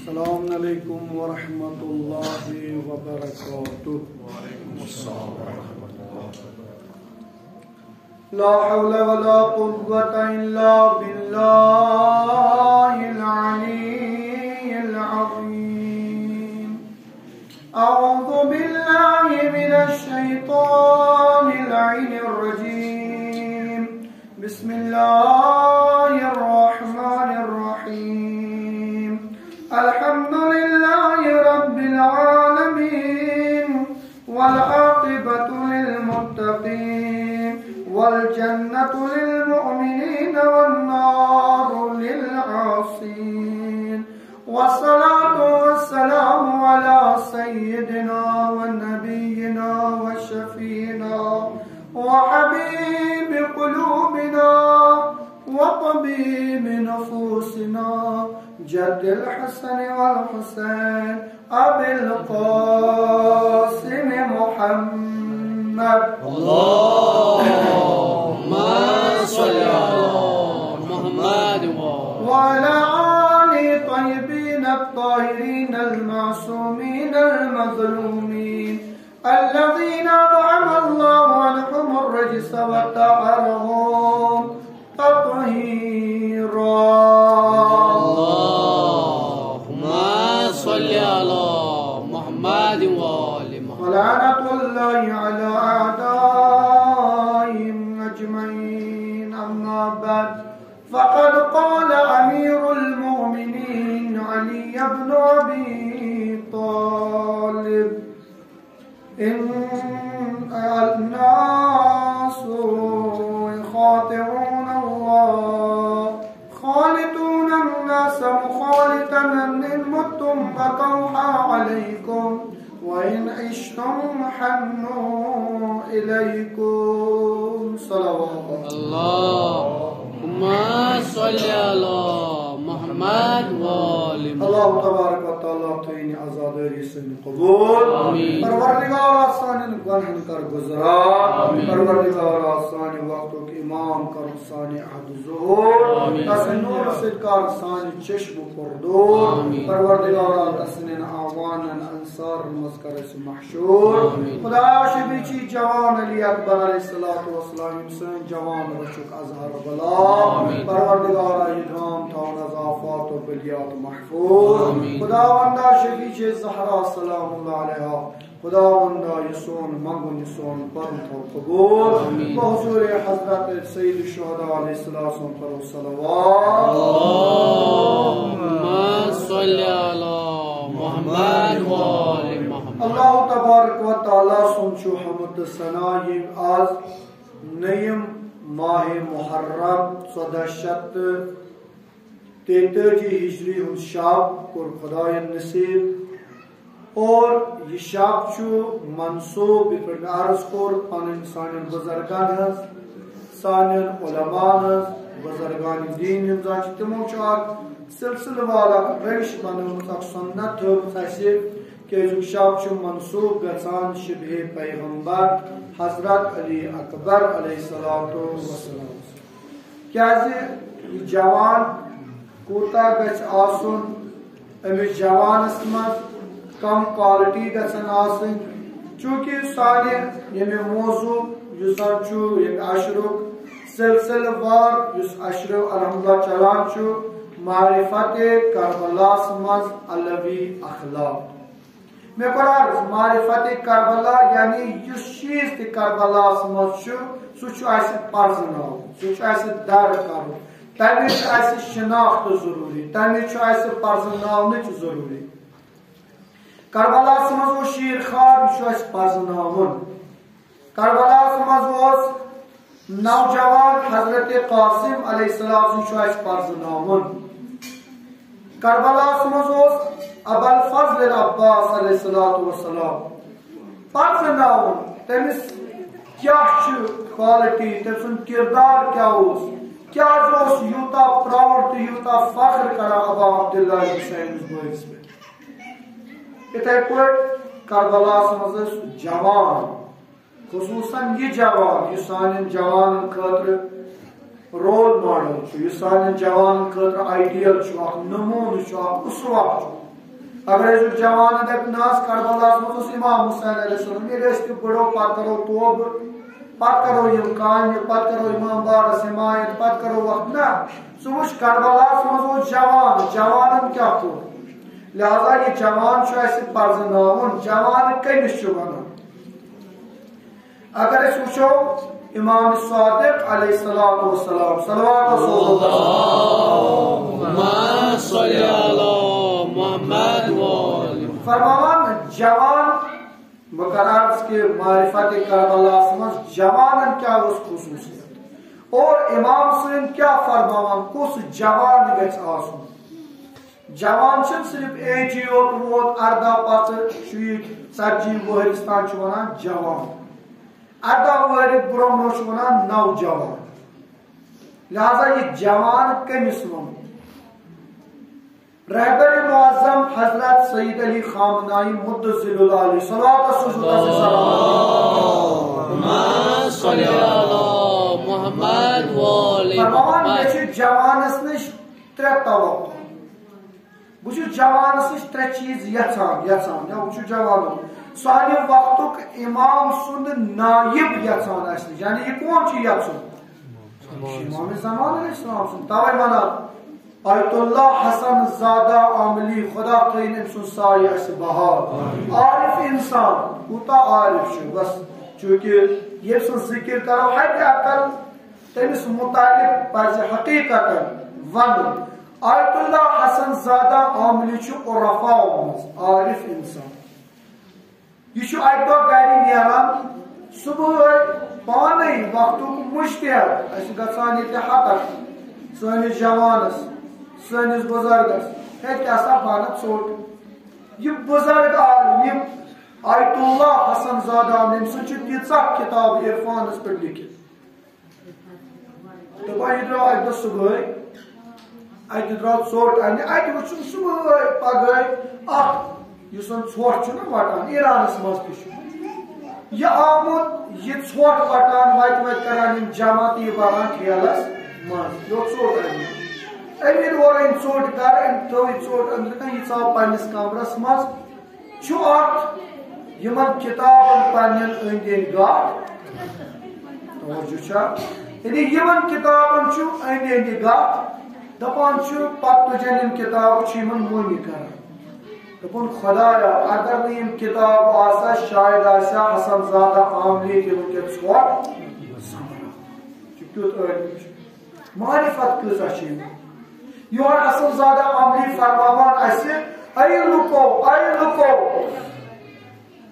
السلام علیکم ورحمۃ اللہ وبرکاتہ. وعلیکم السلام ورحمۃ اللہ. لا حول ولا قوة الا باللہ العلی العظیم. اعوذ باللہ من الشیطان اللعین الرجیم. بسم اللہ الرحمن الرحیم. الحمد للہ رب العالمین والعاقبۃ للمتقین والجنة للمؤمنین والنار للعاصین. والصلاة والسلام على سیدنا ونبینا وشفینا وحبیب قلوبنا وطبیب نفوسنا جد الحسن والحسین ابی القاسم محمد. اللهم صل على محمد وعلى آل طيبين الطاهرين المعصومين المظلومين الذين أنعم الله عنهم الرجس وطهرهم تطهيرا. اللهم صل على محمد وآل محمد. ولعنة الله على أعدائهم أجمعين. أما بعد فقد قال أمير المؤمنين علي بن أبي طالب إن الناس يخاطرون الله خالطون الناس مخالطا إن متم فطوحا عليكم وإن عشتم حنوا إليكم. صلوات اللهم صل على محمد وآل محمد. اللہ تبارک و تعالیٰ تین آزاداری سن قبول. پروردگار آسان گنہن کر گزران. پروردگار آسان وقتوں کی امام کر آسان عہد ظہور. تسن نور صدقار آسان چشم پردور. پروردگار تسن آوان انصار مذکر اس محشور. خدا شبیچی جوان علی اکبر علیہ السلام سن جوان رشک ازہر بلا. پروردگار ادغام تاون از آفات و بلیات محفوظ. خداوندہ شفیع زہرا سلام اللہ علیہ. خداوندہ یسون منگون یسون پرم تو قبول. بحضور حضرت سید الشہداء علیہ السلام پر صلوات. اللهم صل على محمد وآل محمد. اللہ تبارک و تعالیٰ سنچو حمد ثنائی آز نیم ماہ محرم 1433 ہجری ہند شاب کور خدای نصیب. اور یہ شاب چھو منصوب پر عرض کور پانن سانن بزرگان ہز سانن علمان ہز بزرگان دین امزا چھ تمو چاک سلسل والا ریش بنامت اک سنت تھومت ایسی کہ جو شاب چھو منصوب گرسان شبہ پیغمبر حضرت علی اکبر علیہ السلام. کیا جوان کوتا گچ آسن امی جوان اسمت کم کوالٹی گژھن آسن. چونکہ سانہ یمہ موضوع یوسان چھو یک اشرک سلسل وار یس اشر الحمدللہ چلان چھو معرفت کربلا مز علوی اخلاق. میں قرار معرفت کربلا یعنی یس چیز تہ کربلا مز چھو سہ چھو اسہ پرزناو سہ چھو اسہ در کرو تمچ اسہ شناخت ضروری تمچ اسہ پرزناونچ ضروری. کربلا مز وہ شیر خوار یہ پرزناون. کربلا مز نوجوان حضرت قاسم علیہ السلام پرزناون. کربلا مز ابو الفضل العباس علیہ السلام پرزناون. تمس کیا کوالٹی تم سن کردار کیا کیا یوتا پراؤڈ تو یوتا فخر کرا ابا عبداللہ حسین بوئس پہ. اتھے پہ کربلا مز جوان خصوصاً یہ جوان یہ سان جوان خاطر رول ماڈل یہ سان جوان خاطر آئیڈیل نمون اسوا اگر اس جوان دپ ناس کربلاس مز امام حسین علیہ السلام یہ گھس بڑو پتہ کرو توب پتہ کرو یہ کام پتہ کرو امام بارس حمایت پتہ کرو وقت نا سہ وچ کربلاس مز جوانن کیا کور لہذا یہ جوان اس پرزناون جوان کمس ونان اگر اس وچھو امام صادق علیہ الصلوۃ والسلام صلوات رسول اللهم صل علی محمد فرمان جوان مقرارس کے معرفت کربلا مز جوانن کیا اس خصوصیت اور امام سن کیا فرمان کس جوان گھس آسن جوان صرف ایجی یوت ووت 18 پتہ 40 وہرس تان ونان جوان 18 وہر برونٛہہ چھُ ونان نوجوان لہذا یہ جوان کمس ون رہبر معظم حضرت سید علی خامنائی مدثر اللہ علیہ صلوات محمد فرمان جوانس نش 3 توقع بہت جوانس نش 3 چیز یژھان یا بہت جوان سانہ وقتک امام سند نائب یژھان اس نش یعنی یہ کون چھ یژھان امام زمان علیہ السلام سن توے ونان آیت اللہ حسن زادہ عاملی خدا قین سن سایہ اس بہار عارف انسان کوتا عارف چھ بس چونکہ یہ سن ذکر کرو حد اقل تمس متعلق پز حقیقت ون آیت اللہ حسن زادہ عاملی چھ عرفاء عارف انسان یہ اک دہ گھر نیران صبح پانے وقت مشتہر اس گھان یہ حقق سنس جوانس سنس بزرگس ہسا بانہ ژوٹ یہ بزرگ عالم یہ آیت اللہ حسن زادہ یم سن تیژہ کتاب عرفانس پہ لکھت دپان یہ درو اک دہ صبح اتہ درو ژوٹ انہ اتہ وچھم صبح پگہ اخ یس ژھوٹ چھ وٹان ایرانس مز تہ یہ آمت یہ ژھوٹ وٹان وت کران جمع تہ بران ٹھیلس مز ژوٹ امیر اور ژوٹ کر تھو ژوٹ اندر یہ ژاو پنس کمرس مز یمن کتابن پنن اند گاٹ توجہ یعنی یمن کتابن اند گاٹ دپان پتہ تجن یم کتاب مونی کران دپن خدایا اگر نم کتاب آسا شاید آسا حسن زادہ عاملی کے ونکس ژھوٹ کیت علم معرفت کۭژاہ چھ یور حسن زادہ عاملی فرماوان اسہ اے لوکو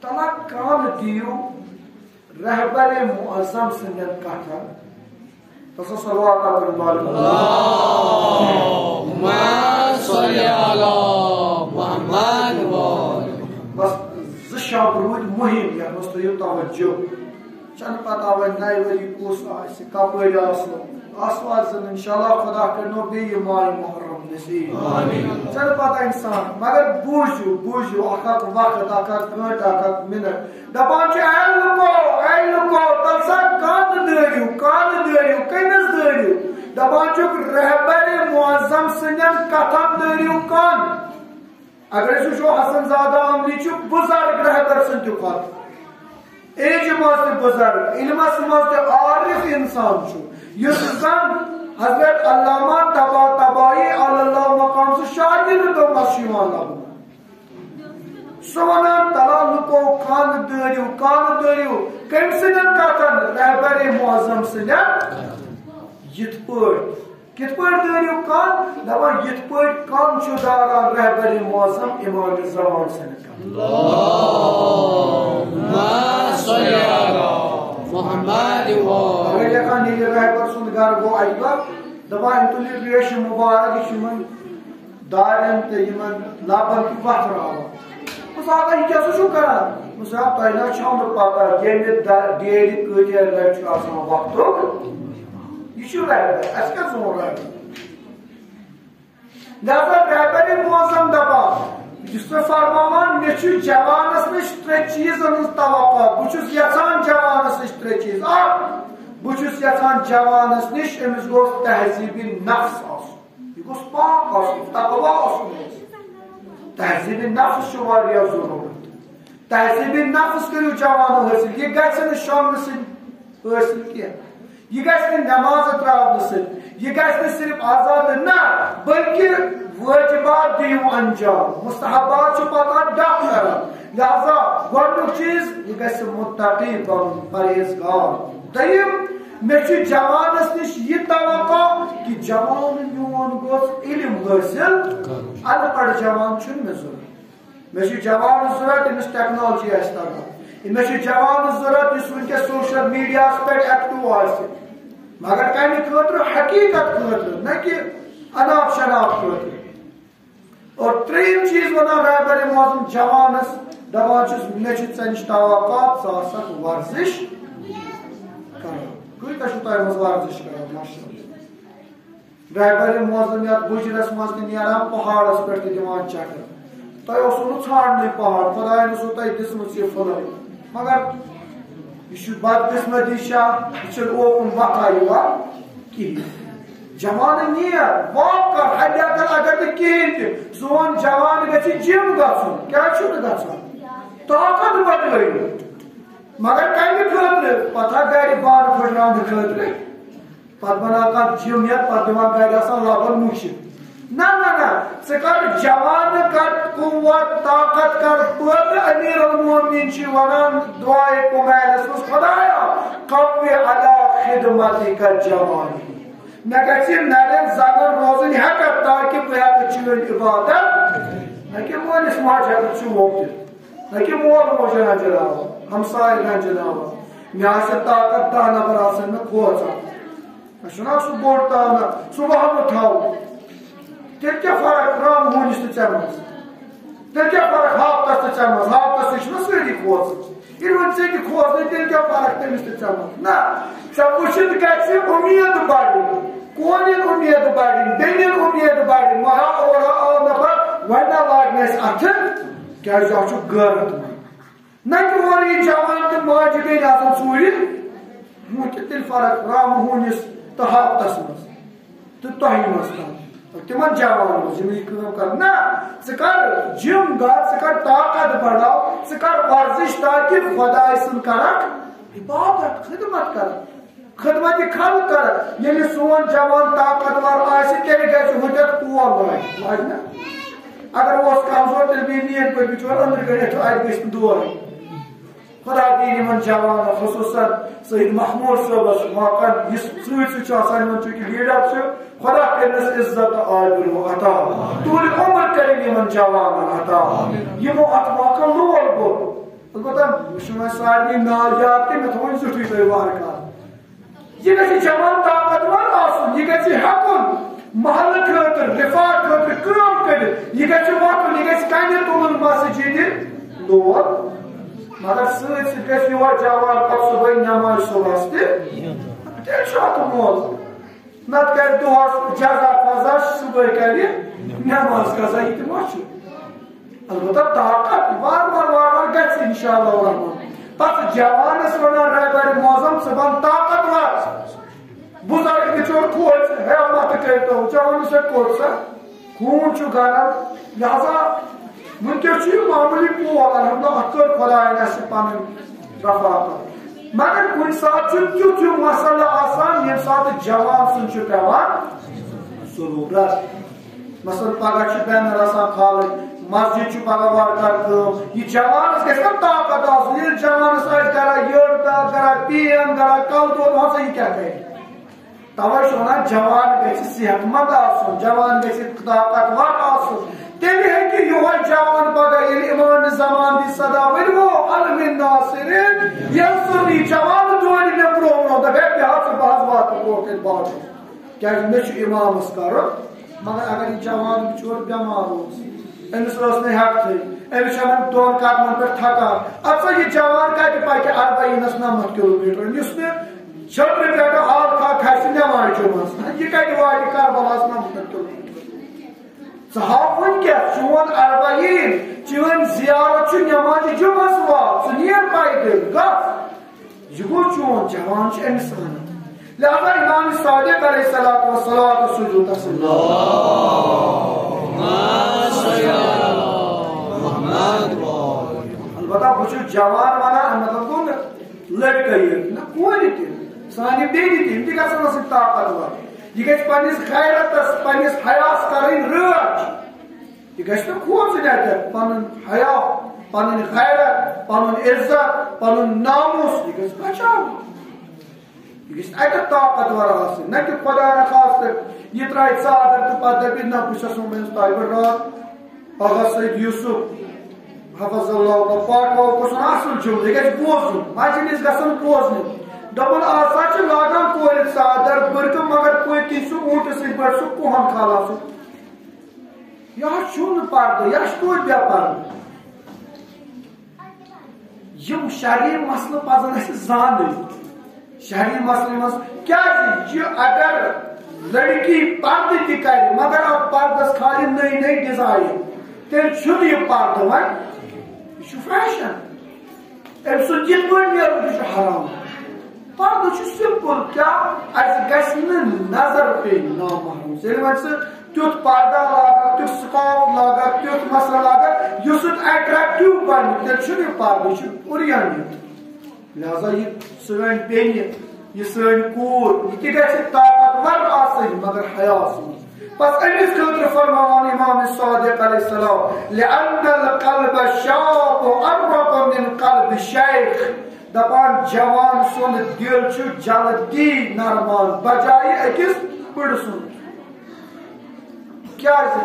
تلا کان دیو رہبر معظم سندین کتھن تسا صلوات اللہم صل علی محمد بس ز شب رود مہم یتھ مز تھیو توجہ چن پتہ ون نئے ؤری کس آسہ کپٲرۍ آسو زن انشاءاللہ خدا کرنو بیٚیہِ ماہِ محرم نصیب چن پتہ انسان مگر بوٗزِو اکھ وقت اکھ گٲنٛٹہٕ اکھ منٹ دپان چھِ اے لُکو تل سا کان دٲرِو کٔمِس دٲرِو دپان چھُکھ رہبر معظم سٕنٛدٮ۪ن کتھن دٲرِو کان اگر أسۍ وٕچھو حسن زادہ عاملی چھُ بُزرگ رہبر سُنٛد تہِ کھۄتہٕ ایجہِ منٛز تہِ بُزرگ علمس منٛز تہِ عارف انسان چھُ یُس زن حضرت علامہ طباطبائی اللہ مقام سُہ شاگرد منٛز چھُ یِوان لبنہٕ سُہ ونان تلا لُکو کان دٲرِو کٔمۍ سٕنٛدٮ۪ن کتھن رہبر معظم سٕنٛدٮ۪ن یِتھ پٲٹھۍ کِتھ پٲٹھۍ دٲرِو کان دپان یِتھ پٲٹھۍ کان چھُ داران رہبر معظم امام زمان سٕنٛدٮ۪ن لیکن یہ رہبر سند گھر گو اکہ دہ دپان تُلِو ریش مبارک یہ دارین تو لبن تہ وتھراوان آگاہ یہ کیٛاہ چھُو کران صاحب تۄہہِ نہ چھو نہٕ پتہ ییٚمہِ ڈیرِ کۭتیاہ لٹہِ چھُ آسان وقتُک یہ رہبر اس کیٛاہ زون رہبر لہذا رہبر معظم دپان یُس تۄہہِ فرماوان مےٚ چھُ جوانس نش 3 چیٖزن ہٕنٛز توقع بہٕ چھُس یژھان جوانس نش 3 چیٖز اکھ بہٕ چھُس یژھان جوانس نش أمِس گوٚژھ تہذیٖبِ نفس آسُن یہِ گوٚژھ پاک آسُن تقوا آسُن تہذیب نفس واریاہ ضرورت تہذیب نفس کرو جوانو حاصل یہ گژھِ شامن سۭتۍ حاصل کینٛہہ یہ گژھِ نماز تراونہٕ سۭتۍ یہ گژھِ صرف آزاد نہ بلکہ واجبات دیو انجام مستحبات چھُ پتہ ڈپ کران لہذا گۄڈنیُک چیز یہ گژھِ متقی بنُن پرہیزگار دوٚیِم مےٚ چھُ جوانس نش یہ توقع کہ جوان میون گوٚژھ علم حٲصل ان پڑھ جوان چھُنہٕ مےٚ ضروٗرت مےٚ چھُ جوانس ضروٗرت ییٚمِس ٹیکنالوجی آسہِ تگان مےٚ چھُ جوانس ضروٗرت یُس وٕنکٮ۪س سوشل میڈیاہس پٮ۪ٹھ ایکٹِو آسہِ مگر کمہِ خٲطرٕ حقیقت خٲطرٕ نہ کہ اناپ شناپ خٲطرٕ اور ترٛیٚیِم چیٖز ونان رہبر معظم جوانس دپان چھُس مےٚ چھُ ژےٚ نِش توقعات ژٕ آسکھ ورزش کران کۭتیاہ چھُو تۄہہِ منٛز ورزش کران ماشاء اللہ رہبر معظم یتھ گُجرس منٛز تہِ نیران پہاڑس پٮ۪ٹھ تہِ دِوان چکر تۄہہِ اوسوٕ نہٕ ژھانڈنٕے پہاڑ خۄداین اوسوٕ تۄہہِ دِژمٕژ یہِ پھٕلے مگر یہ چھُ بدقسمتی شاہ یہ چھُنہٕ اوکُن وقا یِوان کِہیٖنۍ جوان نیر واک کر حدیاتن اگر نہٕ کِہیٖنۍ تہِ سون جوان گژھِ جم گژھُن کیٛازِ چھُنہٕ گژھان طاقت بدلٲیِو مگر کمہِ خٲطرٕ پتہ گرِ بانہٕ پھٕٹراونہٕ خٲطرٕ پتہٕ بناو کانٛہہ جم یتھ پتہٕ دِوان گرِ آسان لبن مُشِک نہ ژٕ کر جوان کر قوت طاقت کر پٲدٕ امیر المومنین چھِ ونان دعائے کمیلس منٛز خدایا قوِ علی خدمتِکَ جوانی مےٚ گژھِ نرٮ۪ن زنن روزٕنۍ ہٮ۪کتھ تاکہِ بہٕ ہٮ۪کہٕ چٲنۍ عبادت نہ کہِ مٲلِس ماجہِ ہٮ۪کہٕ چوب دِتھ نہ کہِ مول موج رنجناوان ہمساے رنجناوان مےٚ آسہِ طاقت 10 نفر آسن مےٚ کھوژان مےٚ چھُنہ سُہ بوٚڑ تانا سُہ وہمہٕ تھاوُن تیٚلہِ کیٛاہ فرق رام ہوٗنِس تہٕ ژےٚ منٛز تیٚلہِ کیٛاہ فرق ہاپتس تہٕ ژےٚ منٛز ہاپتس تہِ چھِنہ سٲری کھوژان ییٚلہِ وۄنۍ ژےٚ تہِ کھوژنٕے تیٚلہِ کیٛاہ فرق تٔمِس تہٕ ژےٚ منٛز نہ ژےٚ وٕچھِتھ گژھِ اُمید بڑٕنۍ کورٮ۪ن اُمید بڑٕنۍ بیٚنٮ۪ن اُمید بڑٕنۍ مہا اورا آو نفر وۄنۍ نہ لاگنہِ اَسہِ اَتھٕ کیٛازِ اَتھ چھُ غٲرت نہ کہِ اورٕ یہِ جوان تہٕ ماجہِ بیٚنہِ آسان ژوٗرِ وۄنۍ کیٛاہ تیٚلہِ فرق رام ہوٗنِس تہٕ ہاپتس منٛز تہٕ تۄہہِ منٛز تمن جوان منٛز یِم یہِ کٲم کران نہ ژٕ کر جم گژھ ژٕ کر طاقت بڑاو ژٕ کر ورزش تاکہِ خۄداے سُنٛد کرکھ عبادت خدمت کرکھ خدمتِ خلق کرکھ ییٚلہِ سون جوان طاقتور آسہِ تیٚلہِ گژھِ ہُتٮ۪تھ کول لاگہِ نہ اگر اوس کمزور تیٚلہِ بیٚیہِ نیٖرۍ پٲٹھۍ بِچور أنٛدرٕ کٔڑِتھ اَتہِ گژھِ نہٕ دورٕے خدا دِیِن یِمن جوانن خصوٗصن سید محموٗد صٲبس موقع یُس سۭتۍ سۭتۍ چھُ آسان یِمن چوٗنٛکہِ لیٖڈر چھُ خدا کٔرنس عزت عٲبِرو عطا طوٗلہِ عمر کٔرِنۍ یِمن جوانن عطا یِمو اتھ موقع لول کوٚر البتہ مےٚ چھُنہٕ وۄنۍ سارنٕے ناو یاد کینٛہہ مےٚ تھوٚوُن زِٹھٕے تۄہہِ وارٕ کارٕ یہِ گژھِ جوان طاقتور آسُن یہِ گژھِ ہٮ۪کُن محلہٕ خٲطرٕ رِفاع خٲطرٕ کٲم کٔرِتھ یہِ گژھِ وۄتھُن یہِ گژھِ کنہِ تُلُن مسجدِ لول مگر سۭتۍ سۭتۍ گژھِ یور جوان پتہٕ صبحٲے نٮ۪مازِ صبحس تہِ تیٚلہِ چھُ اتھ مول نتہٕ کرِ دۄہس جزا فضا صبحٲے کرِ نٮ۪ماز قضا یہِ تہِ ما چھُ البتہ طاقت وارٕ گژھِ انشاء اللہ الرحمان پتہٕ جوانس ونان رہبر معظم ژٕ بن طاقتور بُزرگ بِچور کھوژ ہٮ۪مت کٔرتو جوانس کوٚر سا خوٗن چھُ گرم لہذا وٕنکٮ۪س چھُ یہِ معموٗلی پول الحمدُاللہ اتھ کٔر خۄداین اَسہِ پنٕنۍ رفاقت مگر کُنہِ ساتہٕ چھُ تیُتھ ہیوٗ مسلہٕ آسان ییٚمہِ ساتہٕ جوان سُنٛد چھُ پیٚوان ضروٗرت مثلاً پگہہ چھُ بینر آسان کھالٕنۍ مسجد چھُ پگہہ وارٕکار کٲم یہِ جوانس گژھِ نہ طاقت آسُن ییٚلہِ جوانس آسہِ گرا یٔڑ دگ گرا پین گرا کلہٕ دود مان سا یہِ کیٛاہ کرِ توے چھُ ونان جوان گژھِ صحت مند آسُن جوان گژھِ طاقتور آسُن تیٚلہِ ہیٚکہِ یِہوے جوان پگہہ ییٚلہِ اِمامِ زمان دی صدا ؤنِو المن ناصرین ییٚلہِ جوان دورِ مےٚ برونٛہہ برونٛہہ دپہِ ہے بیٚہہ ژٕ بہٕ حظ واتہٕ برونٛہہ کَنہِ باغس کیٛازِ مےٚ چھُ اِمامس کرُن مگر اگر یہِ جوان بِچور بٮ۪مار اوس أمِس ٲس نہٕ ہٮ۪کتھٕے أمِس چھِ یِمن 2 قدمن پٮ۪ٹھ تھکان اَدٕ سا یہِ جوان کتہِ پکہِ 40 90 کِلوٗمیٖٹر یُس نہٕ چھٔترِ پٮ۪ٹھٕ آب کھسہِ نٮ۪مازِ جُمعس یہِ کتہِ واتہِ کربلاہس 90 کِلوٗمیٖٹر ژٕ ہاو وٕنکٮ۪س چون 40 چٲنۍ زیارت چھُ نٮ۪مازِ جُمعس وات ژٕ نیر پیدٔلۍ گژھ یہِ گوٚو چون جوان چھُ أمِس ونان لہذا امام صادق علیہ الصلوۃ والسلام سجود جوان ونان مطلب گو نا لڑکہ یہ نا کور تہ سانہ بیٚنہِ تہِ یِم تہِ گژھن آسٕنۍ طاقتور یہ گژھِ پننس غیرتس پننس حیاس کرٕنۍ رٲچھ یہ گژھِ نہٕ کھوژٕنۍ اتٮ۪تھ پنُن حیا پنٕنۍ غیرت پنُن عزت پنُن ناموس یہ گژھِ بچاوُن یہ گژھِ اتٮ۪تھ طاقتور آسٕنۍ نہ کہ خدا نخواستہ یہ ترٛایہِ ژادر تہٕ پتہٕ دپہِ نہ بہٕ چھس وُنکیٚنس تۄہہِ پٮ۪ٹھ رات پگہہ سید یوسف حفظ اللہ پاٹھو گوٚژھُن اصل جملہٕ یہ گژھِ بوزُن مجلس گژھن بوزنہِ دپن آسا چھ لاگان کورِ ژادر برقہٕ مگر پٔتۍ کِنۍ سُہ اوٗنٹہٕ سٕنٛدۍ پٲٹھۍ سُہ کوہن کھالان سُہ یہ چھُ نہٕ پردٕ یہ توتہِ بے پردٕ یم شرعی مسلہٕ پزن اسہِ زانٕنۍ شرعی مسلہٕ منٛز کیازِ یہ اگر لڑکی پردٕ تہِ کرِ مگر اتھ پردس کھالہِ نٔے نٔے ڈِزاین تیٚلہِ چھُنہٕ یہِ پردٕ وۄنۍ یہِ چھُ فیشن أمۍ سُنٛد یِتھ پٲٹھۍ نیرُن یہِ چھُ حرام پردٕ چھُ سمپل کیا اسہِ گژھِ نہٕ نظر پیٚنۍ نامحرمس ییٚلہِ وۄنۍ ژٕ تیُتھ پردہ لاگکھ تیُتھ سکارف لاگکھ تیُتھ مسلہٕ لاگکھ یُس اٹریکٹِو بنہِ تیٚلہِ چھُنہٕ یہِ پردٕ یہِ چھُ اُریانیت لہذا یہِ سٲنۍ بیٚنہِ یہ سٲنۍ کوٗر یہِ تہِ گژھِ طاقتور آسٕنۍ مگر حیاس منٛز پتہٕ أمِس خٲطرٕ فرماوان امام صادق علیہ السلام لأن القلب الشاب أرق من قلب الشيخ دپان جوان سُنٛد دل چھُ جلدی نرمان بجایہِ أکِس بٕڑٕ سُنٛد کیازِ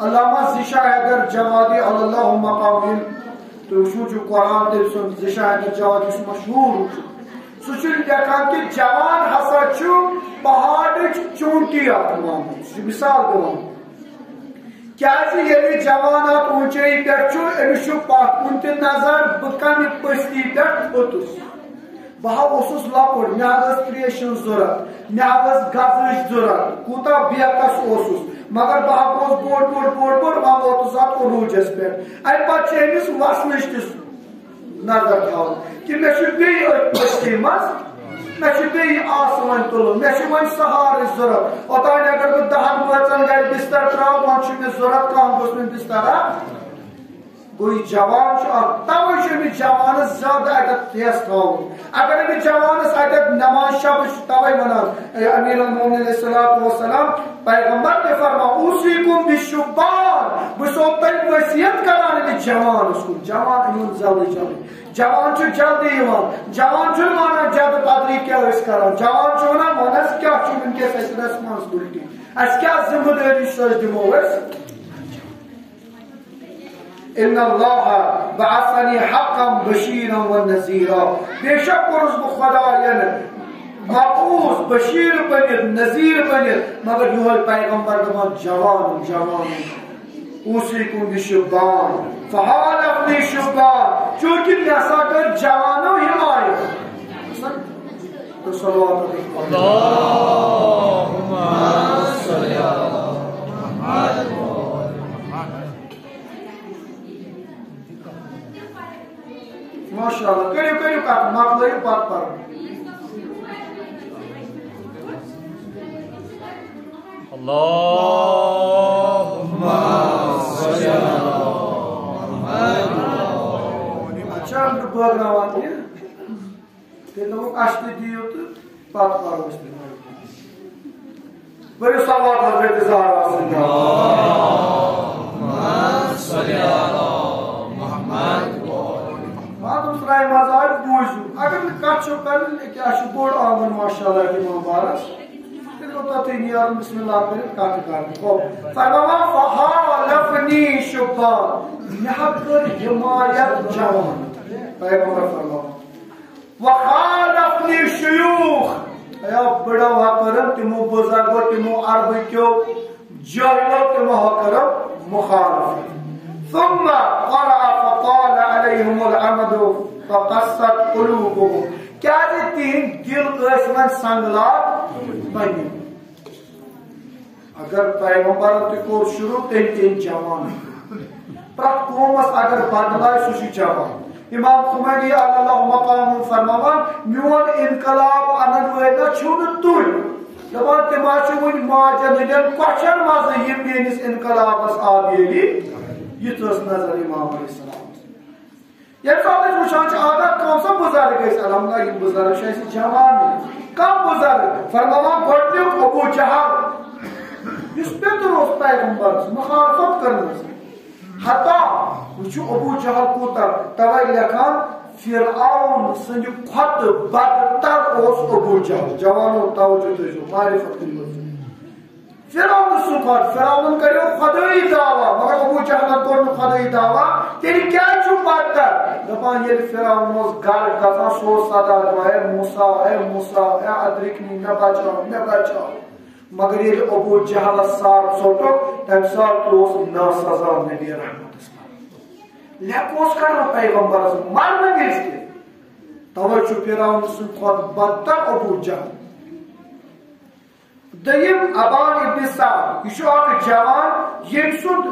علامہ ذیشا حیدر جوادی اللہ مقام تُہۍ وٕچھِو قرآن تٔمۍ سُنٛد ذیشا حیدر جوادی یُس مشہوٗر چھُ سُہ چھُ لیکھان کہ جوان ہسا چھُ پہاڑٕچ چوٗنٹی اکھ مانُن سُہ چھُ مثال دِوان کیازِ ییٚلہِ جوان اتھ اونچٲیی پٮ۪ٹھ چھُ أمِس چھُ پتھ کُن تہِ نظر بہٕ کمہِ پٔستی پٮ۪ٹھ کھوٚتُس بہٕ اوسُس لۄکُٹ مےٚ ٲس تریشہِ ہٕنٛز ضروٗرت مےٚ ٲس غذہٕچ ضروٗرت کوٗتاہ بیکس اوسُس مگر بہٕ گوٚوُس بوٚڑ وۄنۍ ووتُس اتھ عروٗجس پٮ۪ٹھ امہِ پتہٕ چھِ أمِس وسنٕچ تہِ نظر تھاوُن کہ مےٚ چھُ بیٚیہِ أتھۍ پٔستی منٛز مےٚ چھُ بیٚیہِ آسہٕ وۄنۍ تُلُن مےٚ چھُ وۄنۍ سہارٕچ ضروٗرت اوٚتانۍ اگر بہٕ 10 بٲژن گرِ بستر تراو وۄنۍ چھُ مےٚ ضروٗرت کم گوٚژھ مےٚ بستر گوٚو یہِ جوان چھُ اکھ توے چھُ أمِس جوانس زیادٕ اتٮ۪تھ حیس تھاوُن اگر أمِس جوانس اتٮ۪تھ نماز شب چھُ توے ونان امیر المومنین علیہ الصلوۃ والسلام پیغمبر تہِ فرماو اوصیکم بالشبان بہٕ چھُسو تۄہہِ وصیت کران أمِس جوانس کُن جوان یِوان جلدی جوان چھُ جلدی یِوان جوان چھُنہٕ ونان جد بدری کیاہ ٲسۍ کران جوان چھُ ونان وۄنۍ حظ کیاہ چھُ ونکیٚس اسہِ ریسپانسبلٹی اسہِ کیاہ ذمہٕ دٲری چھِ أسۍ دِمو أسۍ ان اللہ بعثنی حقا بشیرا ونذیرا بے شک کوٚرُس بہٕ خۄداین مبعوث بشیر بنِتھ نذیر بنِتھ مگر یہوے پیغمبر دپان جوان جوان اوصیکم بالشبان فحالفنی شبان چونکہ مےٚ ہسا کٔر جوانو حمایت تو صلوات ماشاء اللہ کٔرِو کتھ مۄکلٲیِو پتہٕ پرو اچھا بٲگراوان تہِ تیٚلہِ دوٚپُکھ اَسہِ تہِ دِیِو تہٕ پتہٕ پرو أسۍ بٔرِو صلوات حضرت زہرا ترٛایہِ مزٕ آے بوٗزِو اگر نہٕ کتھ چھو کرٕنۍ کیاہ چھُ بوٚڑ آنگُن ماشاء اللہ امام بارس تیٚلہِ گوٚو تتھٕے نیرُن بسم اللہ کٔرِتھ کتھ کرٕنۍ فرماوان فحالفنی شبان مےٚ حظ کٔر حمایت جوان پیغمبر فرماوان وخالفنی شیوخ ایا بڑا کٔرٕم تِمو بُزرگو تِمو عربہٕ کیو جٲہلو تِمو کٔرٕم مخالفت ثم قرأ فطال عليهم العمد فقست قلوبهم کیازِ تِہنٛدۍ دل ٲسۍ وۄنۍ سنگلاپ بٔنِتھ اگر پیغمبرن تہِ کوٚر شروع تیٚلہِ تہِ جوان پرٛٮ۪تھ قومس اگر بدلایہِ سُہ چھُ جوان امام خمینی اللہ مقام فرماوان میون انقلاب انن وٲلۍ چھِو نہٕ تُہۍ دپان تِم حظ چھِ وُنہِ ماجن ہٕنٛدٮ۪ن کۄچھن منٛزٕ یِم میٲنِس انقلابس آو ییٚلہِ یِژھ ٲس نظر امام علیہ السلام یم سات وچان عادت کم سا بزرگ الحمدللہ یہ بزرگ جوان کم بزرگ فرماوان گۄڈنیُک ابو جہل یس پیتر اوس پیغمبرس مخالفت کرنس حتی وچھو ابو جہل کوتاہ توے لیکھان فرعون سند کھۄتہٕ بدتر اوس ابو جہل جوانو توجہ تھٲیزیو معرفت کٔرِو فرعون سُنٛد کھۄتہٕ فرعون کریو خۄدٲیی دعوا مگر ابو جہلن کوٚر نہٕ خۄدٲیی دعوا تیٚلہِ کیٛازِ چھُ بدتر دپان ییٚلہِ فرعون اوس گرٕ گژھان سُہ اوس صدا دِوان اے موسا اے ادرکنی مےٚ بچاو مگر ییٚلہِ ابو جہلس سر ژوٚٹُکھ تمہِ ساتہٕ اوس ناسزا نبی رحمتس لیٚکھ اوس کڑان پیغمبرس مرنہٕ وِزِ تہِ توے چھُ فرعون سٕنٛدِ کھۄتہٕ بدتر ابو جہل دٔیِم ابان ابن سعد یہ اکھ جوان یم سُنٛد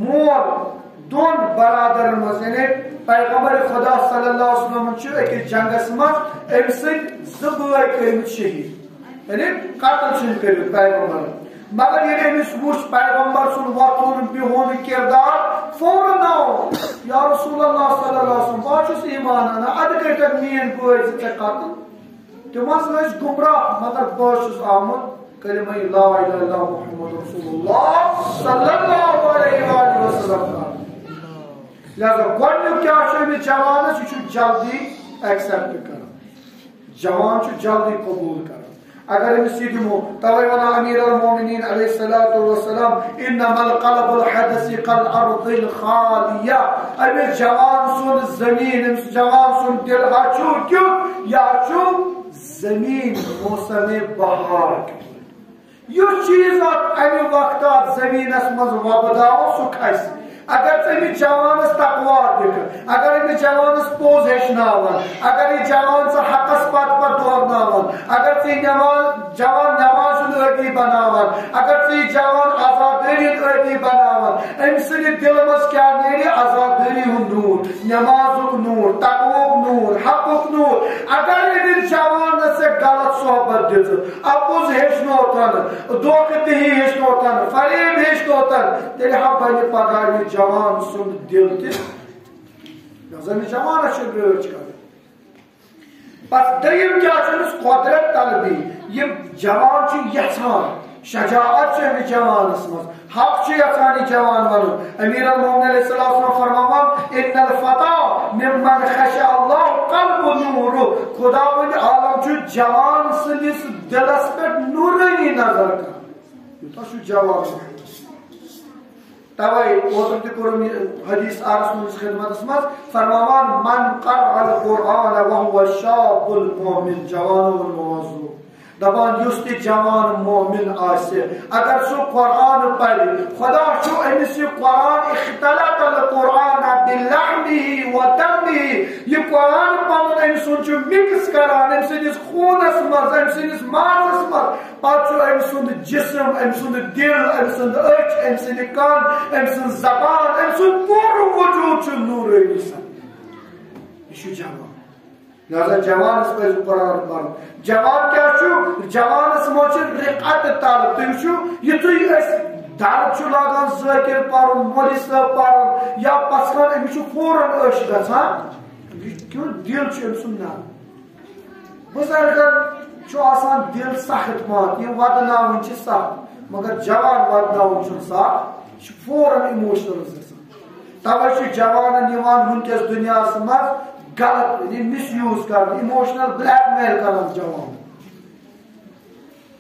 مول دون برادرن مز یعنی پیغمبر خدا صلی اللہ علیہ وسلم أکِس جنگس مز أمۍ سٕنٛدۍ زٕ بٲے کٔرمٕتۍ شہید یعنی قتل کٔرِتھ پیغمبر مگر ییٚلہِ أمِس وُچھ پیغمبر سُنٛد وۄتھُن بِہُن کردار فوراً آو یا رسول اللہ صلی اللہ علیہ وسلم بہٕ چھُس ایمان انان ادٕ کٔرۍتن میٲنۍ بٲے زٕ ژےٚ قتل تم ٲسۍ گمراہ مگر بہٕ چھُس آمُت کلمہ لا الہ الا اللہ محمد رسول اللہ صلی اللہ علیہ وسلم لہذا گۄڈنیُک کیٛاہ چھُ أمِس جوانس یہِ چھُ جلدی ایکسپٹ کران جوان چھُ جلدی قبوٗل کران اگر أمِس یہِ دِمو توے ونان امیر المومنین علیہ الصلوۃ والسلام انما القلب الحدث كالارض الخالیہ أمِس جوان سُنٛد زمین أمِس جوان سُنٛد دل چھُ کیُتھ یہِ چھُ زمین موسم بہار یُس چیز امہ وقت زمینس مز وۄبداوو سُہ کھسہِ اگر ژٕ جوانس تقوا دِکھ اگر أمِس جوانس پوٚز ہیٚچھناون اگر یہِ جوان ژٕ حقس پتہٕ دورناون اگر ژٕ جوان نماز ہُنٛد عٲدی بناون اگر ژٕ یہِ جوان عزادٲری ہُنٛد عٲدی بناون أمۍ سٕنٛدِ دلہٕ منٛز کیٛاہ نیرِ عزادٲری ہُنٛد نوٗر نمازُک نوٗر تقوہُک نوٗر حقُک نوٗر اگر أمِس جوانس ژےٚ غلط صحبت دِژٕتھ اپُز ہیٚچھنوتن دھوکہٕ دہی ہیٚچھنوتن فریب ہیٚچھنوتن تیٚلہِ ہا بنہِ پگاہ یہِ جوان سُنٛد دل تہِ أمِس جوانس چھِ رٲچھ کرٕنۍ پتہٕ دوٚیِم کیٛاہ چھُ أمِس قۄدرت طلبی یہِ جوان چھُ یژھان شجاعت چھِ أمِس جوانس منٛز حق چھُ یژھان یہِ جوان ونُن امیر المومنین علیہ السلام فرماوان ان الفتى ممن خشع اللہ قلب نور خدا وند عالم چھُ جوان سٕنٛدِس دلس پٮ۪ٹھ نورانی نظر کران یوٗتاہ چھُ جوان توے اوترٕ تہِ کوٚرُم یہِ حدیث عرض تُہنٛدِس خدمتس منٛز فرماوان من قرأ القرآن وهو شاب المؤمن جوان الموضوع دپان یُس تہِ جوان مومن آسہِ اگر سُہ قرآن پرِ خدا چھُ أمِس یہِ قرآن اختلط القرآن بلحمه ودمه یہِ قرآن پنُن أمۍ سُنٛد چھُ مِکس کران أمۍ سٕنٛدِس خوٗنس منٛز أمۍ سٕنٛدِس مازس منٛز پتہٕ چھُ أمۍ سُنٛد جسم أمۍ سُنٛد دل أمۍ سُنٛد أچھ أمۍ سٕنٛدِ کن أمۍ سٕنٛز زبان أمۍ سُنٛد پوٗرٕ وجوٗد چھُ نوٗرٲنی سپدان یہِ چھُ جوان لہذا جوانس پزِ قرآن پرُن جوان کیٛاہ چھُ جوانس منٛز چھِ رِقت طلب تُہۍ وٕچھِو یِتھُے أسۍ درد چھُ لاگان ذٲکِر پرُن مولوی صٲب پرُن یا پژھان أمِس چھُ فوراً أچھ گژھان کیُتھ دل چھُ أمۍ سُنٛد نرم بُزرگن چھُ آسان دل سخت پہن یِم ودناوٕنۍ چھِ سخت مگر جوان ودناوُن چھُنہٕ سخ یہِ چھُ فوراً اِموشنلز گژھان توے چھُ جوانن یِوان وٕنکیٚس دُنیاہس منٛز غلط مس یوز کرنا اِموشنل بلیک میل کران جوان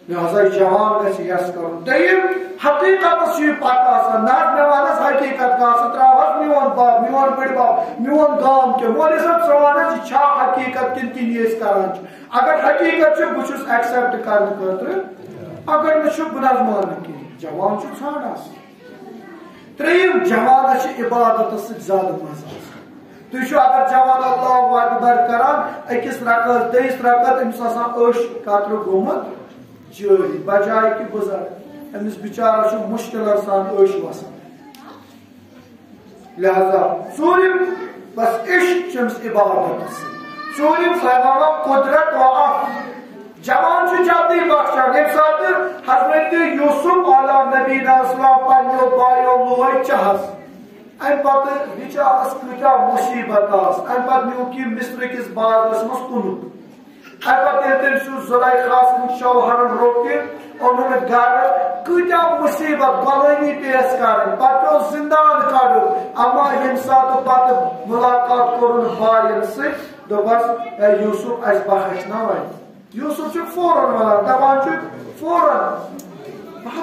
لہذا جوان گژھِ یس کرُن دوٚیِم حقیقتس چھُ یہِ پتہ آسان نہ مےٚ ونس حقیقت کانٛہہ ژٕ تراوس میون باپ میون بٔڑِ بب میون گام کیٚنٛہہ مولوی صٲب ژٕ ون حظ یہِ چھا حقیقت کِنہٕ کِنہٕ أسۍ کران چھِ اگر حقیقت چھُ بہٕ چھُس ایکسپٹ کرنہٕ خٲطرٕ اگر نہٕ چھُ بہٕ نہ حظ ماننہٕ کِہیٖنۍ جوان چھُ ژھانڈان ترٛیٚیِم جوانس چھِ عبادتس سۭتۍ زیادٕ مزٕ آسان تُہۍ چھِو اگر جوان اللہ اکبر کران أکِس رکعت بیٚیِس رکعت أمِس آسان أچھ قطرٕ گوٚمُت جٲری بجاے کہِ بُزرگ أمِس بِچارس چھُ مُشکِلن سان أچھ وسان لہذا ژوٗرِم بس عشق چھُ أمِس عبادتس سۭتۍ ژوٗرِم فرماوان قدرت و عفو جوان چھُ جلدی بخشان ییٚمہِ ساتہٕ حضرت یوسف علیٰ نبی السلام پننیو بایو لوگ چہس ام پتہ بچارس کتیا مصیبت آس ام پتہ نیوک یہ مصر کس بازرس مز کن ام پتہ تم سو زلیخا سن شوہرن روکہ انہوں نے گھر کتیا مصیبت غلامی پیش کریں پتہ زندان کڑو اما یم سات پتہ ملاقات کرن بائن ست دبس اے یوسف اس بخشنا وے یوسف چھ فوراً ونان دپان فوراً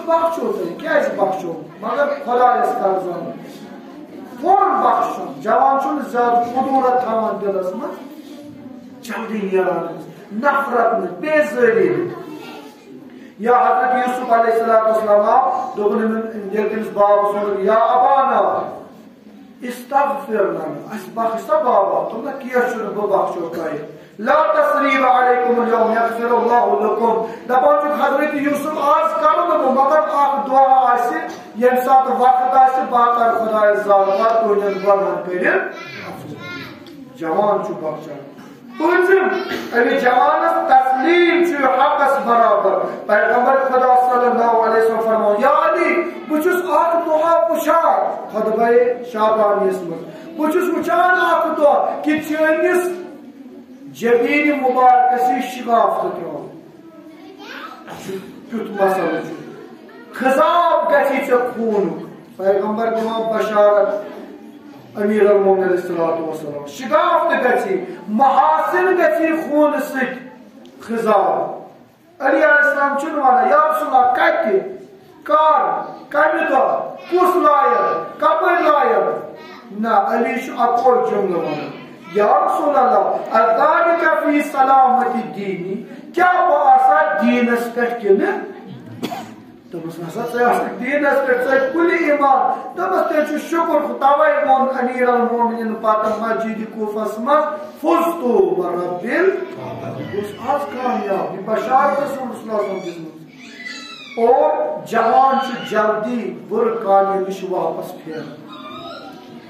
بخشو تھی کیا بخشو مگر خدایس کر زن فوراً بخشو جوان چھن زیادہ قدورت تھاوان دلس مز جلدی نیران نفرت بیزاری یا حضرت یوسف علیہ السلام دوپن یل تمس باب سن یا ابانا استغفر لنا اس بخشتا بابا تم کیا چھن بہ بخشو کای لا تسریب علیکم اليوم یغفر اللہ لکم دپان حضرت یوسف آج کرو مگر اخ دعا آس یم سات وقت آس باقر خدا ذات تہندین گناہن کر جوان چھ بخشان پوچھم امی جوانس تسلیم چھ حقس برابر پیغمبر خدا صلی اللہ علیہ وسلم فرمو یا علی بچس اخ دعا پشار خطبہ شعبانیس مز بچس وچان اخ دعا کہ چانس جبین مبارکسی شگافت کرو کیت مسئلہ خضاب گسی چھ خون پیغمبر دعا بشارت امیر المومنین علیہ السلام شگافت گسی محاسن گسی خون ست خضاب علی علیہ السلام چن وانا یا رسول اللہ کتی کار کمی دو کس لائر کپر لائر نا علی شو اکور جملہ وانا یا رسول اللہ اذالک فی سلامت الدینی کیا باسا دینس پہ کن دمس نسا ثیاست دینس پہ ثے کل ایمان دمس تے شکر توے مون امیر المومنین پتہ مسجد کوفس مز فزتو برب اس آج کامیاب یہ بشارت رسول اللہ صلی اللہ علیہ وسلم اور جوان چھ جلدی بر کامل نش واپس پھیر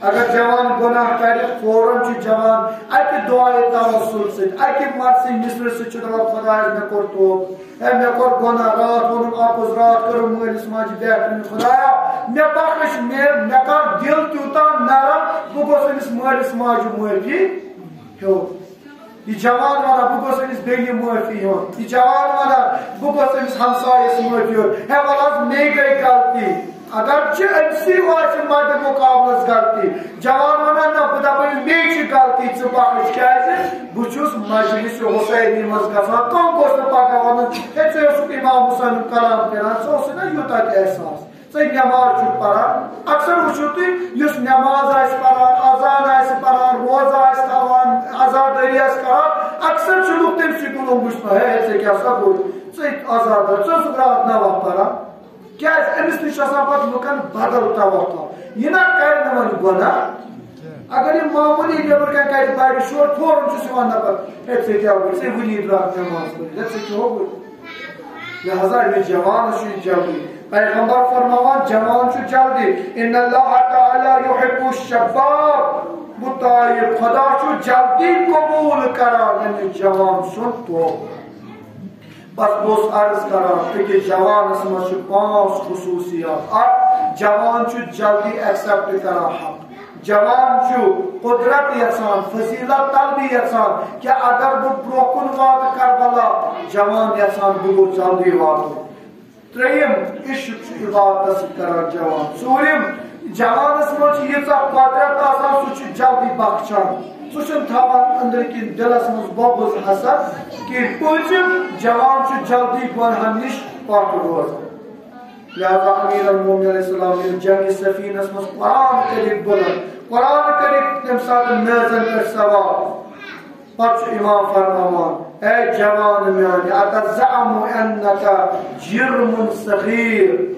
اگر جوان گناہ کر فوراً چھ جوان اکہ دعائے توسل ست اکہ مرسی مصر ست چھ دپان خدایا مے کور توب اے مے کور گناہ رات وونم اپز رات کرم مالس ماجہ بہترین خدایا مے بخش مے کر دل تیوتا نرم بہ گوس امس مالس ماجہ معافی ہیو یہ جوان وانا بہ گوس امس بیٚنہِ معافی ہیوٚن یہ جوان وانا بہ گوس امس ہمسایس معافی ہیوٚن ہے وَلہٕ حظ مے گٔے غلطی اگرچہ امسی آسہِ مد مقابلس غلطی جوان ونان نا بہ دپن مے چھ غلطی ژٕ بخش کیازِ بہ چھس مجلس حسینی مز گژھان کم گوٚژھ نہٕ پگاہ ونُن ہے ژٕ اوسُکھ امام حسین کلام پران ژٕ اوسُے نا یوٗتاہ تہِ احساس ژٕ نٮ۪ماز چھُکھ پران اکثر وٕچھو تُہۍ یُس نٮ۪ماز آسہِ پران اذان آسہِ پران روزٕ آسہِ تھاوان عزادٲری آسہِ کران اکثر چھِ لُکھ تٔمسٕے کُن وٕچھان ہے ژےٚ کیٛاہ سا گوٚو ژٕ عزادار ژٕ اوسُکھ رات نماز پران کیٛازِ أمِس نِش آسان پتہٕ لُکن بدل توقع یہِ نا کرِ نہٕ وۄنۍ گۄناہ اگر یہِ معموٗلی نیبر کَنۍ کرِ بڑِ شور فوراً چھُس یِوان نفر ہے ژےٚ کیٛاہ گوٚو ژےٚ وٕنی درٛاکھ نٮ۪ماز پٔرِتھ ہے ژےٚ کیٛاہ گوٚو لہذا أمِس جوانس چھُ جلدی پیغمبر فرماوان جوان چھُ جلدی ان اللہ تعالی یحب الشباب مطالب خدا چھُ جلدی قبول کران أمِس جوان سُنٛد توبہٕ بس بہت عرض کران کہ جوانس مجھ 5 خصوصیات اکھ جوان جلدی ایکسپٹ کران حق جوان قدرت یژھان فضیلت طلبی یژھان کہ اگر بہ برو کن وات کربلا جوان یژھان بہ جلدی واتو تریم عشق عبادت کران جوان ژوٗرِم جوانس مجھ ییژاہ قدرت آسان سہ جلدی بخشان سہ تھاوان اندر کن دلس مز بغض حسد کہ پوٗنٛژِم جوان جلدی گناہن نش پاک روزان لہذا امیر المومنین علیہ السلام ییٚلہِ جنگ سفینس مز قرآن کٔرِکھ بلند قرآن کٔرِکھ تمہِ ساتہٕ میزن پٮ۪ٹھ سوار پتہٕ چھُ امام فرماوان اے جوان میانہِ اتزعم انک جرم صغیر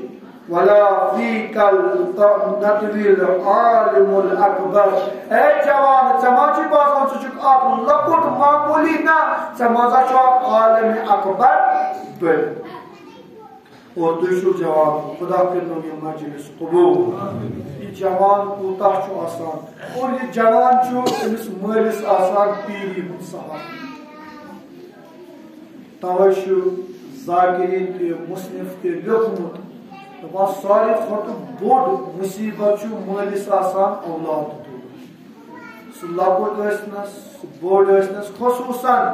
ولا فیک النطوی العالم الاکبر اے جوان ژےٚ ما چھُے باسان ژٕ چھُکھ اکھ لۄکُٹ معموٗلی نہ ژےٚ منٛز چھُ اکھ عالم اکبر بٔڑ اور تُہۍ چھِو جوان خدا کٔرِنو یہِ مجلس قبوٗل یہ جوان کوتاہ چھُ آسان اور یہ جوان چھُ أمِس مٲلِس آسان پیٖری ہُنٛد سہارٕ توے چھُ ذاکرین تہِ مُصنف تہِ لیوٚکھمُت دپان ساروی کھۄتہٕ بوٚڑ مُصیبت چھُ مٲلِس آسان اولاد سُہ لۄکُٹ ٲسنَس سُہ بوٚڑ ٲسنَس خصوٗصاً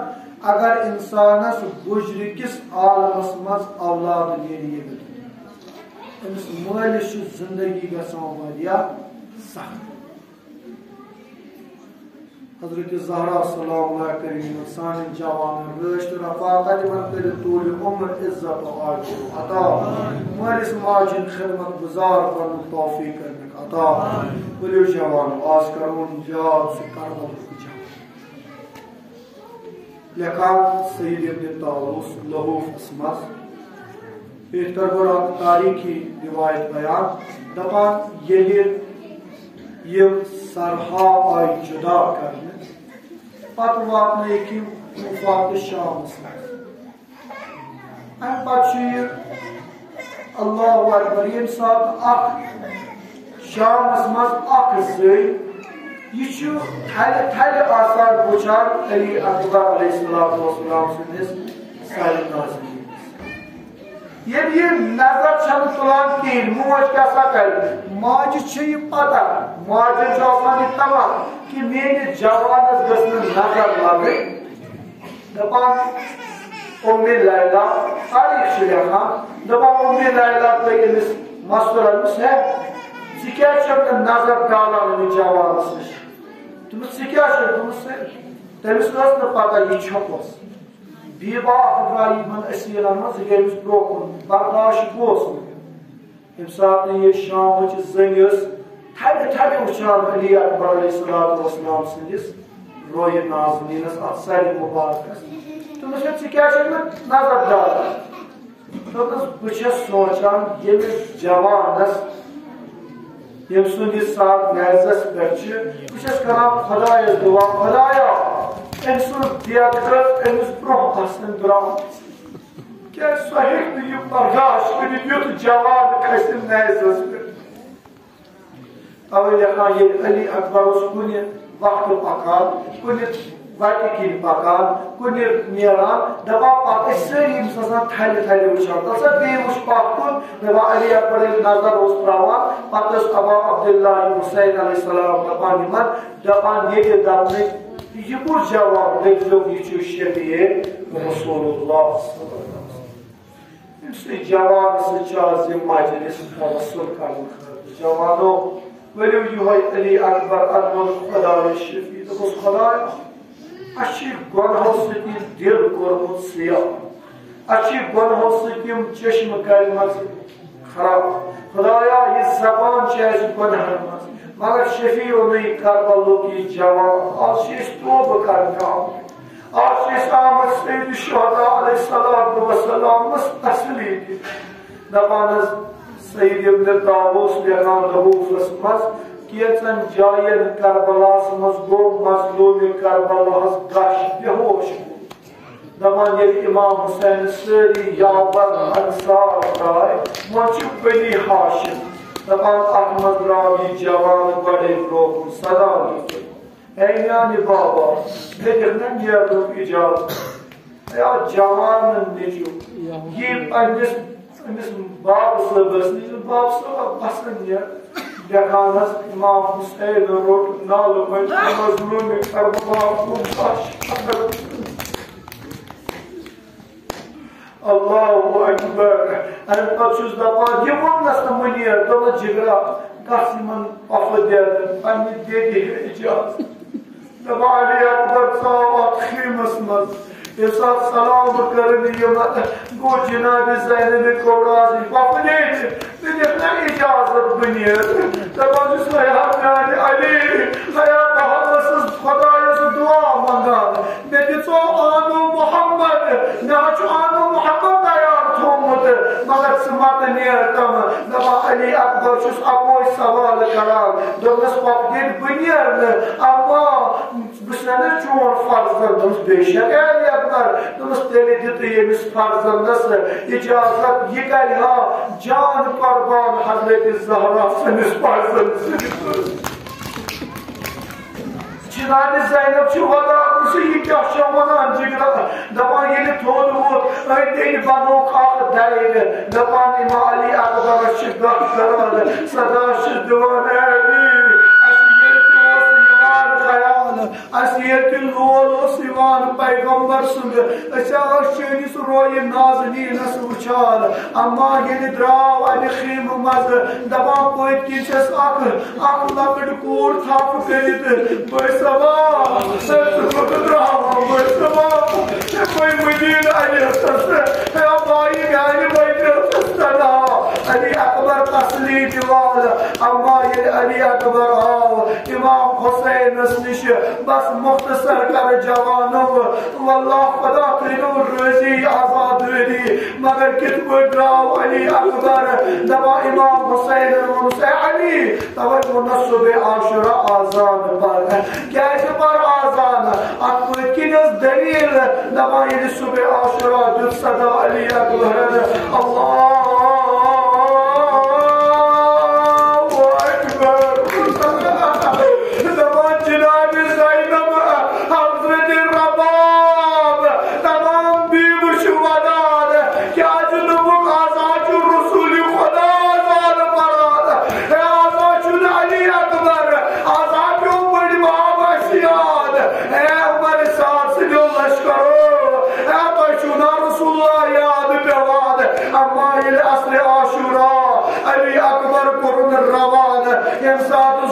اگر اِنسانَس گُجرِ کِس عالمَس منٛز اولاد نیرِ ییٚمہِ أمِس مٲلِس چھِ زندگی گژھان واریاہ سخت حضرت زہرا سلام اللہ کریم سانٮ۪ن جوانن رٲچھ تہٕ رفاقت یِمن کٔرِتھ طوٗلِ عمر عزت و عاجز عطا مٲلِس ماجہِ ہٕنٛدۍ خدمت گُزار بننُک توفیٖق کٔرنُک عطا ؤلِو جوانو آز کرون یاد سُہ کربلُک جنگ لیکھان سعید ابن طاووس لحوفس منٛز ییٚتہِ کرٕ بہٕ اکھ تاریٖخی رِوایت بیان دپان ییٚلہِ یِم سرحا آیہِ جُدا کرنہٕ پتہٕ واتنٲیِکھ یِم کوٗفہ تہٕ شامس منٛز امہِ پتہٕ چھُ یہِ اللہ اکبر ییٚمہِ ساتہٕ اکھ شامس منٛز اکھ زٔنۍ یہِ چھُ تھلہِ تھلہِ آسان وٕچھان علی اکبر علیہ السلام سٕنٛدِس سرِ ناظریٖنس ییٚلہِ یہِ نظر چھنہٕ تُلان کِہیٖنۍ موج کیٛاہ سا کرِ ماجہِ چھِ یہِ پتہ ماجہِ چھُ آسان یہِ تمام کہِ میٲنِس جوانس گٔژھ نہٕ نظر لگٕنۍ دپان اُمہِ لیلا تاریٖخ چھُ لیکھان دپان اُمہِ لیلا تُہۍ أمِس مشورٕ أمِس ہے ژٕ کیٛازِ چھکھ نہٕ نظر ڈالان أمِس جوانس نِش دوٚپمَس ژٕ کیٛاہ چھُکھ دوٚپمَس تٔمِس ٲس نہٕ پتہ یہِ چھۄکُس بیٖبا اکھ درٛاے یِمن أسیٖرن منٛز یہِ گٔے أمِس برٛونٛہہ کُن برداشت گوٚوس نہٕ ییٚمہِ ساتہٕ نہٕ یہِ شامٕچ زٔنۍ ٲس تھلہِ تھلہِ وٕچھان علی اکبر علیہ السلام سٕنٛدِس رویہِ ناظریٖنس اتھ سرِ مُبارکس دوٚپمَس ژٕ کیٛازِ چھکھ نہٕ نظر ڈالان دوٚپمَس بہٕ چھَس سونٛچان ییٚمِس جوانس ییٚمہِ سُنٛد یہِ ساتھ میزس پٮ۪ٹھ چھِ بہٕ چھَس کران خۄدایس دُعا خۄدایا أمۍ سُنٛد دیت گٔژھ أمِس برٛونٛہہ آسٕنۍ درٛامٕژ کیٛازِ سۄ ہیٚکہِ نہٕ یہِ برداشت کٔرِتھ یُتھ جوان کھسہِ میزس پٮ۪ٹھ اوے لیکھان ییٚلہِ علی اکبر اوس کُنہِ وقتہٕ پکان کُنہِ وتہِ کِنۍ پکان کُنہِ نیران دپان پتہٕ ٲسۍ سٲری أمِس آسان تھلہِ تھلہِ وٕچھان دپان بیٚیہِ وٕچھ پتھ کُن دپان علی اکبر ییٚلہِ نظر اوس تراوان پتہٕ ٲس ابا عبداللہ حُسین علیہ السلام دپان یِمن دپان ییٚتہِ دپنٕکۍ یہِ کُس جوان دٔپۍزیو یہِ چھُ شفیع رسول اللہ أمسٕے جوانس سۭتۍ چھُ آز یہِ مجلس تبصُر کرنہٕ خٲطرٕ جوانو ؤلِو یِہوے علی اکبر انوُن خۄداے شفیع دوٚپُس خۄدایا اَسہِ چھِ گۄنہو سۭتۍ یہِ دِل کوٚرمُت سِیاہ اَسہِ چھِ گۄنہو سۭتۍ یِم چشمہٕ کَرِمَژٕ خراب خۄدایا یہِ زبان چھِ اَسہِ گۄنہن منٛز مگر شفیعُنٕے کربلُک یہِ جوان آز چھِ أسۍ توبہٕ کرنہِ آمٕتۍ آز چھِ أسۍ آمٕتۍ سید الشہداء علیہ الصلوۃ والسلامَس تسلی دِنہِ دپان حظ سعید ابن طاووس لیکھان لحوفس منٛز کینٛژن جاین کربلاہس منٛز گوٚو مظلوٗمہِ کربلاہس گش بےہوش دپان ییٚلہِ امام حُسین سٲری یاور انصار درٛاے وۄنۍ چھُ بنی ہاشم دپان اتھ منٛز درٛاو یہِ جوان گۄڈے برٛونٛہہ کُن صدا دِتُن اے میانہِ بابا مےٚ دِکھ نا نیرنُک اِجازت اے جوانن نیٚچوٗ یہِ پننِس أمِس بابہٕ صٲبس نِش بابہٕ صٲب بسن نیر لیکھان حظ امام حُسین روٚٹ نالہٕ پٲٹھۍ مظلوٗمہِ کربلاہس منٛز اللہ اکبر امہِ پتہٕ چھُس دپان یہِ ووٚننس نہٕ مُنیٖر دوٚپنس جگرا گژھ یِمن پۄپھٕ دیدن پننہِ دیدِ اِجازت دپان علی اکبر ژاو اتھ خیمس منٛز ییٚمہِ ساتہٕ سلام کرنہِ یِمن گوٚو جنابِ زینبِ کورازٕنۍ پۄپھٕ دیدِ ژٕ دِکھ نا اِجازت بہٕ نیرٕ دپان چھُس ہیا میانہِ علی ہیا بہٕ حظ ٲسٕس خۄدایس دُعا منگان مےٚ دِژو آنو محمد مےٚ حظ چھُ آنو محمد تیار تھوٚومُت مگر ژٕ متہٕ نیر تِمہٕ دپان علی اکبر چھُس اکوے سوال کران دوٚپنس پۄپھٕ دیدِ بہٕ نیرٕ نہٕ اما بہٕ چھُس نا چون فرزند دوٚپمس بے شک علی اکبر دوٚپمس تیٚلہِ دِتُے ییٚمِس فرزندس اِجازت یہِ کرِ ہا جان قۄربان حضرت زہرا سٲنِس فرزندس جنابِ زینب چھِ وداعتس یہ کیا ونان جگرا دپان ییٚلہِ تھوٚد ووت أنۍ أنۍ بنووُکھ اکھ دَرِ دپان اِمام علی اکبرس چھِ دَگ کران صدا چھِس دِوان علی اَسہِ ییٚتہِ اوس یِوان خیال اَسہِ ییٚتہِ لول اوس یِوان پیغمبر سُنٛد أسۍ ٲسۍ چٲنِس رویہِ نازنیٖنس وٕچھان اما ییٚلہِ درٛاو اَمہِ خیمہٕ منٛزٕ دپان پٔتۍ کِنۍ چھَس اکھ لۄکٕٹ کوٗر تھپھ کٔرِتھ بٔے صبا درٛاوان بٔے صبا بٔے مدیٖن علیس ہے بایی میانہِ بچہِ ٲسٕس سَنان علی اکبر تسلی دِوان اما ییٚلہِ علی اکبر آو امام حسینس نِش بس مختصر کر جوانو واللہ خدا کٔرِو رٲضی آزادٲری مگر کِتھ پٲٹھۍ درٛاو علی اکبر دپان امام حسینن ووٚنُس ہے علی توے ووٚنُس صبح عاشورہ آزان پر کیازِ پر آزان اتھ پٔتۍ کِنۍ ٲس دلیٖل دپان ییٚلہِ صبح عاشورہ دیُت صدا علی اکبرن اللہ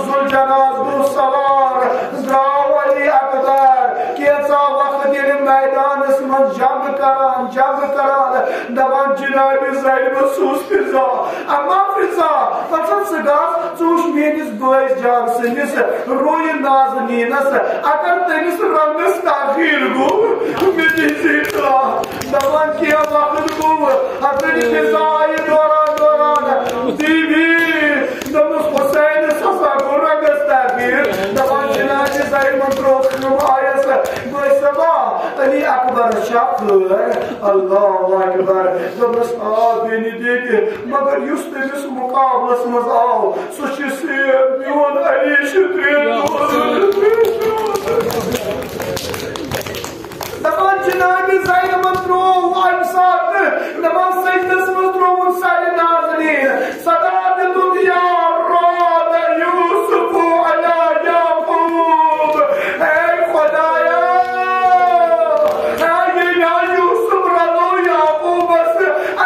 ذوالجناز گو سوار درٛاو علی اکبر کینٛژھا وقت ییٚلہِ میدانس منٛز جنگ کران دپان جنابِ زینب سوٗز فضا اما فضا پتہٕ ژٕ گژھ ژٕ وٕچھ میٲنِس بٲیِس جان سٕنٛدِس رویہِ نازنیٖنس اگر تٔمِس رنٛگس تاخیٖر گوٚو مےٚ دِژے اطلاع دپان کینٛہہ وقت گوٚو حضرت فضا آیہِ دوران دیوی دوٚپُس حُسینس ہسا گوٚو رنٛگس تاخیٖر دپان جنابِ زینب ترٛوو خٕم آیس بٲے صبا علی اکبرس چھا خٲر اللہ اکبر دوٚپنس آ بیٚنہِ دِتہِ مگر یُس تٔمِس مُقابلس منٛز آو سُہ چھُ سیف میون علی چھُ دپان جنابِ زینبن ترٛوو اَمہِ ساتہٕ دپان سجدس منٛز ترٛووُن سارِ نازنیٖن صدا دِتُن یا راد یوسف علی یعقوب اے خدایا ییٚلہِ یوسف رلو یعقوبس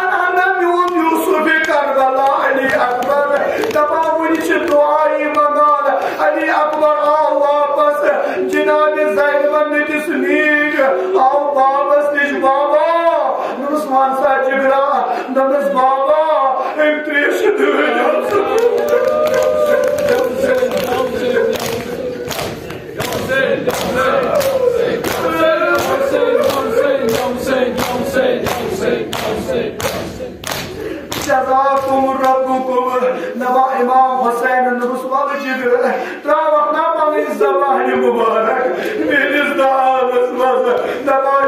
انہنا میون یوسف کربلا علی اکبر دپان وٕنہِ چھِ دُعایی منگان علی اکبر آو واپس جنابِ زینبن نِٹِس نیٖرۍ آو بابس نِش بابا دوٚپنس ون سا جگرا دوٚپنس بابا أمۍ ترٛیش دٲدۍ جزاکم ربکم دپان امام حسینن دوٚپُس وَلہٕ جگر ترٛاوکھ نا پنٕنۍ زبانہِ مُبارک میٲنِس دالس منٛز دپان